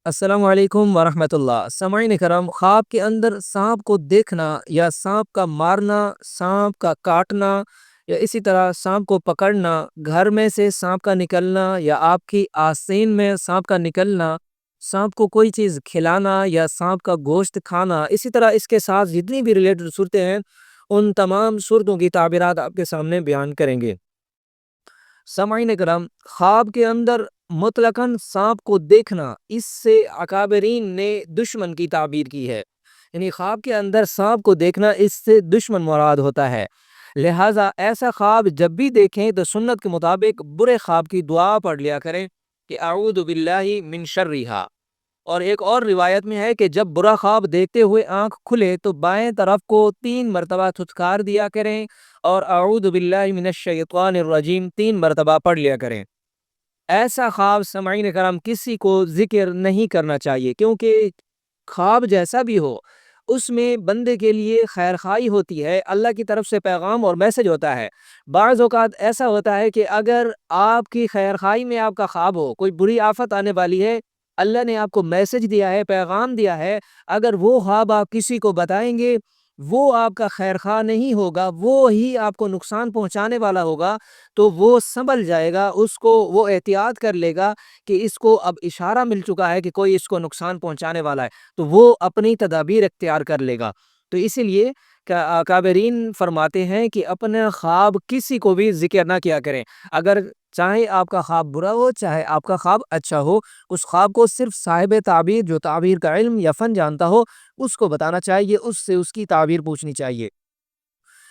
السلام علیکم ورحمۃ اللہ سامعین کرام، خواب کے اندر سانپ کو دیکھنا یا سانپ کا مارنا، سانپ کا کاٹنا یا اسی طرح سانپ کو پکڑنا، گھر میں سے سانپ کا نکلنا یا آپ کی آستین میں سانپ کا نکلنا، سانپ کو کوئی چیز کھلانا یا سانپ کا گوشت کھانا، اسی طرح اس کے ساتھ جتنی بھی ریلیٹڈ صورتیں ہیں ان تمام صورتوں کی تعبیرات آپ کے سامنے بیان کریں گے۔ سامعین کرام، خواب کے اندر مطلقاً سانپ کو دیکھنا، اس سے اکابرین نے دشمن کی تعبیر کی ہے، یعنی خواب کے اندر سانپ کو دیکھنا اس سے دشمن مراد ہوتا ہے۔ لہٰذا ایسا خواب جب بھی دیکھیں تو سنت کے مطابق برے خواب کی دعا پڑھ لیا کریں کہ اعوذ باللہ من شرھا۔ اور ایک اور روایت میں ہے کہ جب برا خواب دیکھتے ہوئے آنکھ کھلے تو بائیں طرف کو 3 مرتبہ تھتکار دیا کریں اور اعوذ باللہ من الشیطان الرجیم 3 مرتبہ پڑھ لیا کریں۔ ایسا خواب سامعین کرام کسی کو ذکر نہیں کرنا چاہیے، کیونکہ خواب جیسا بھی ہو اس میں بندے کے لیے خیر خواہی ہوتی ہے، اللہ کی طرف سے پیغام اور میسج ہوتا ہے۔ بعض اوقات ایسا ہوتا ہے کہ اگر آپ کی خیر خواہی میں آپ کا خواب ہو، کوئی بری آفت آنے والی ہے، اللہ نے آپ کو میسج دیا ہے، پیغام دیا ہے، اگر وہ خواب آپ کسی کو بتائیں گے، وہ آپ کا خیر خواہ نہیں ہوگا، وہ ہی آپ کو نقصان پہنچانے والا ہوگا، تو وہ سنبھل جائے گا، اس کو وہ احتیاط کر لے گا کہ اس کو اب اشارہ مل چکا ہے کہ کوئی اس کو نقصان پہنچانے والا ہے، تو وہ اپنی تدابیر اختیار کر لے گا۔ تو اسی لیے اکابرین فرماتے ہیں کہ اپنا خواب کسی کو بھی ذکر نہ کیا کریں، اگر چاہے آپ کا خواب برا ہو چاہے آپ کا خواب اچھا ہو، اس خواب کو صرف صاحب تعبیر جو تعبیر کا علم یا فن جانتا ہو اس کو بتانا چاہیے، اس سے اس کی تعبیر پوچھنی چاہیے۔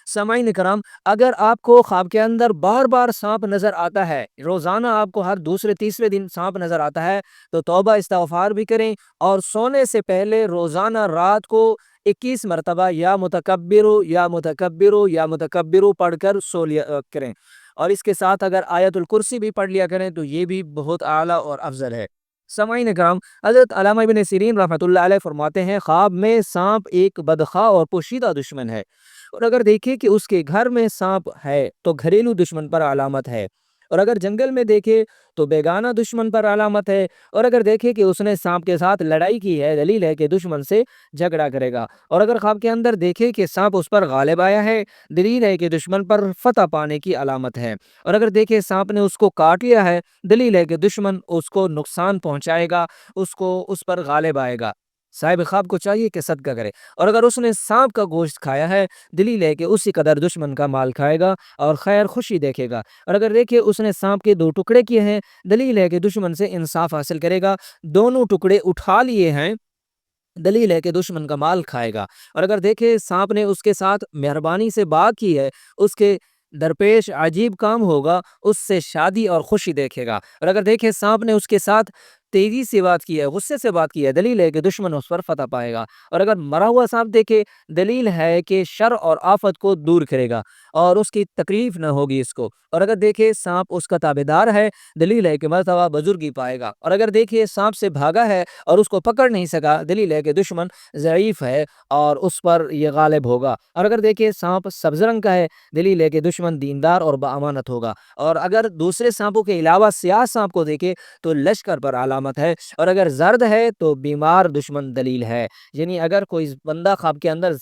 سامعین کرام، اگر آپ کو خواب کے اندر بار بار سانپ نظر آتا ہے، روزانہ آپ کو ہر دوسرے تیسرے دن سانپ نظر آتا ہے، تو توبہ استغفار بھی کریں اور سونے سے پہلے روزانہ رات کو 21 مرتبہ یا متکبرو یا متکبرو یا متکبرو پڑھ کر سو لیا کریں، اور اس کے ساتھ اگر آیت الکرسی بھی پڑھ لیا کریں تو یہ بھی بہت اعلیٰ اور افضل ہے۔ سامعین کرام، حضرت علامہ ابن سیرین رحمۃ اللہ علیہ فرماتے ہیں خواب میں سانپ ایک بدخواہ اور پوشیدہ دشمن ہے، اور اگر دیکھیں کہ اس کے گھر میں سانپ ہے تو گھریلو دشمن پر علامت ہے، اور اگر جنگل میں دیکھے تو بیگانہ دشمن پر علامت ہے، اور اگر دیکھے کہ اس نے سانپ کے ساتھ لڑائی کی ہے، دلیل ہے کہ دشمن سے جھگڑا کرے گا، اور اگر خواب کے اندر دیکھے کہ سانپ اس پر غالب آیا ہے، دلیل ہے کہ دشمن پر فتح پانے کی علامت ہے، اور اگر دیکھے سانپ نے اس کو کاٹ لیا ہے، دلیل ہے کہ دشمن اس کو نقصان پہنچائے گا، اس پر غالب آئے گا۔ صاحب خواب کو چاہیے کہ صدقہ کرے، اور اگر اس نے سانپ کا گوشت کھایا ہے، دلیل ہے کہ اسی قدر دشمن کا مال کھائے گا اور خیر خوشی دیکھے گا، اور اگر دیکھے اس نے سانپ کے 2 ٹکڑے کیے ہیں، دلیل ہے کہ دشمن سے انصاف حاصل کرے گا، دونوں ٹکڑے اٹھا لیے ہیں، دلیل ہے کہ دشمن کا مال کھائے گا، اور اگر دیکھے سانپ نے اس کے ساتھ مہربانی سے بات کی ہے، اس کے درپیش عجیب کام ہوگا، اس سے شادی اور خوشی دیکھے گا، اور اگر دیکھے سانپ نے اس کے ساتھ تیزی سے بات کی ہے، غصے سے بات کی ہے، دلیل ہے کہ دشمن اس پر فتح پائے گا، اور اگر مرا ہوا سانپ دیکھے، دلیل ہے کہ شر اور آفت کو دور کرے گا اور اس کی تکلیف نہ ہوگی اس کو، اور اگر دیکھے سانپ اس کا تابعدار ہے، دلیل ہے کہ مرتبہ بزرگی پائے گا، اور اگر دیکھیے سانپ سے بھاگا ہے اور اس کو پکڑ نہیں سکا، دلیل ہے کہ دشمن ضعیف ہے اور اس پر یہ غالب ہوگا، اور اگر دیکھیے سانپ سبز رنگ کا ہے، دلیل ہے کہ دشمن دیندار اور بامانت ہوگا، اور اگر دوسرے سانپوں کے علاوہ سیاہ سانپ کو دیکھے تو لشکر پر علامت ہے، اور اگر زرد ہے تو بیمار دشمن دلیل ہے، یعنی اگر کوئی بندہ خواب کے اندر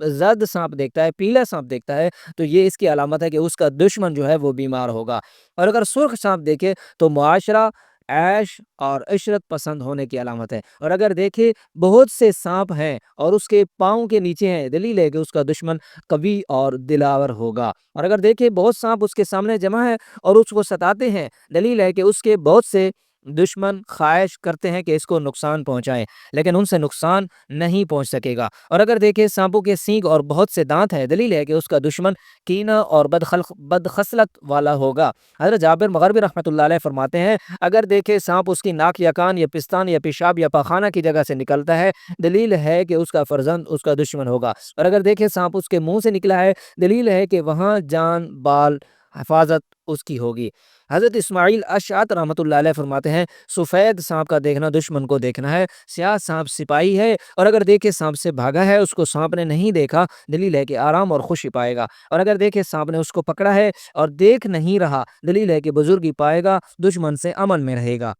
زرد سانپ دیکھتا ہے، پیلا سانپ دیکھتا ہے، تو یہ اس کی علامت ہے کہ اس کا دشمن جو ہے وہ بیمار ہوگا، اور اگر سرخ سانپ دیکھے تو معاشرہ، عیش اور عشرت پسند ہونے کی علامت ہے، اور اگر دیکھے بہت سے سانپ ہیں اور اس کے پاؤں کے نیچے ہیں، دلیل ہے کہ اس کا دشمن قوی اور دلاور ہوگا، اور اگر دیکھے بہت سانپ اس کے سامنے جمع ہے اور اس کو ستاتے ہیں، دلیل ہے کہ اس کے بہت سے دشمن خواہش کرتے ہیں کہ اس کو نقصان پہنچائیں، لیکن ان سے نقصان نہیں پہنچ سکے گا، اور اگر دیکھے سانپوں کے سینگ اور بہت سے دانت ہیں، دلیل ہے کہ اس کا دشمن کینہ اور بدخصلت والا ہوگا۔ حضرت جابر مغربی رحمۃ اللہ علیہ فرماتے ہیں اگر دیکھے سانپ اس کی ناک یا کان یا پستان یا پیشاب یا پاخانہ کی جگہ سے نکلتا ہے، دلیل ہے کہ اس کا فرزند اس کا دشمن ہوگا، اور اگر دیکھے سانپ اس کے منہ سے نکلا ہے، دلیل ہے کہ وہاں جان بال حفاظت اس کی ہوگی۔ حضرت اسماعیل اشعث رحمۃ اللہ علیہ فرماتے ہیں سفید سانپ کا دیکھنا دشمن کو دیکھنا ہے، سیاہ سانپ سپاہی ہے، اور اگر دیکھے سانپ سے بھاگا ہے، اس کو سانپ نے نہیں دیکھا، دلیل ہے کہ آرام اور خوشی پائے گا، اور اگر دیکھے سانپ نے اس کو پکڑا ہے اور دیکھ نہیں رہا، دلیل ہے کہ بزرگی پائے گا، دشمن سے امن میں رہے گا۔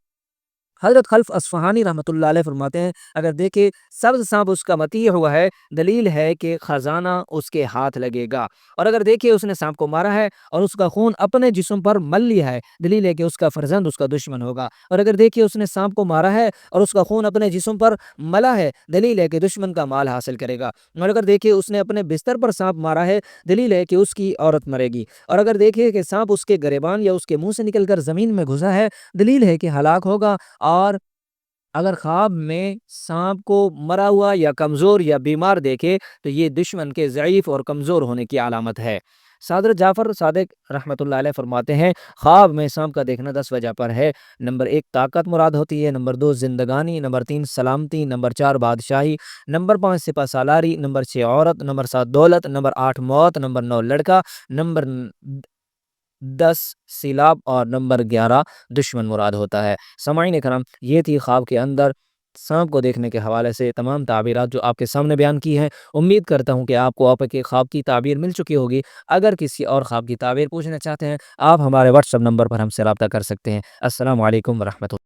حضرت خلف اصفہانی رحمۃ اللہ علیہ فرماتے ہیں اگر دیکھے سبز سانپ اس کا مطیع ہوا ہے، دلیل ہے کہ خزانہ اس کے ہاتھ لگے گا، اور اگر دیکھیے اس نے سانپ کو مارا ہے اور اس کا خون اپنے جسم پر مل لیا ہے، دلیل ہے کہ اس کا فرزند اس کا دشمن ہوگا، اور اگر دیکھیے اس نے سانپ کو مارا ہے اور اس کا خون اپنے جسم پر ملا ہے، دلیل ہے کہ دشمن کا مال حاصل کرے گا، اور اگر دیکھیے اس نے اپنے بستر پر سانپ مارا ہے، دلیل ہے کہ اس کی عورت مرے گی، اور اگر دیکھیے کہ سانپ اس کے گریبان یا اس کے منہ سے نکل کر زمین میں گھسا ہے، دلیل ہے کہ ہلاک ہوگا، اور اگر خواب میں سانپ کو مرا ہوا یا کمزور یا بیمار دیکھے تو یہ دشمن کے ضعیف اور کمزور ہونے کی علامت ہے۔ حضرت جعفر صادق رحمۃ اللہ علیہ فرماتے ہیں خواب میں سانپ کا دیکھنا 10 وجہ پر ہے۔ نمبر 1 طاقت مراد ہوتی ہے، نمبر 2 زندگانی، نمبر 3 سلامتی، نمبر 4 بادشاہی، نمبر 5 سپہ سالاری، نمبر 6 عورت، نمبر 7 دولت، نمبر 8 موت، نمبر 9 لڑکا، نمبر 10 سیلاب، اور نمبر 11 دشمن مراد ہوتا ہے۔ سامعین کرام، یہ تھی خواب کے اندر سانپ کو دیکھنے کے حوالے سے تمام تعبیرات جو آپ کے سامنے بیان کی ہیں۔ امید کرتا ہوں کہ آپ کو آپ کے خواب کی تعبیر مل چکی ہوگی۔ اگر کسی اور خواب کی تعبیر پوچھنا چاہتے ہیں، آپ ہمارے واٹس ایپ نمبر پر ہم سے رابطہ کر سکتے ہیں۔ السلام علیکم ورحمۃ اللہ۔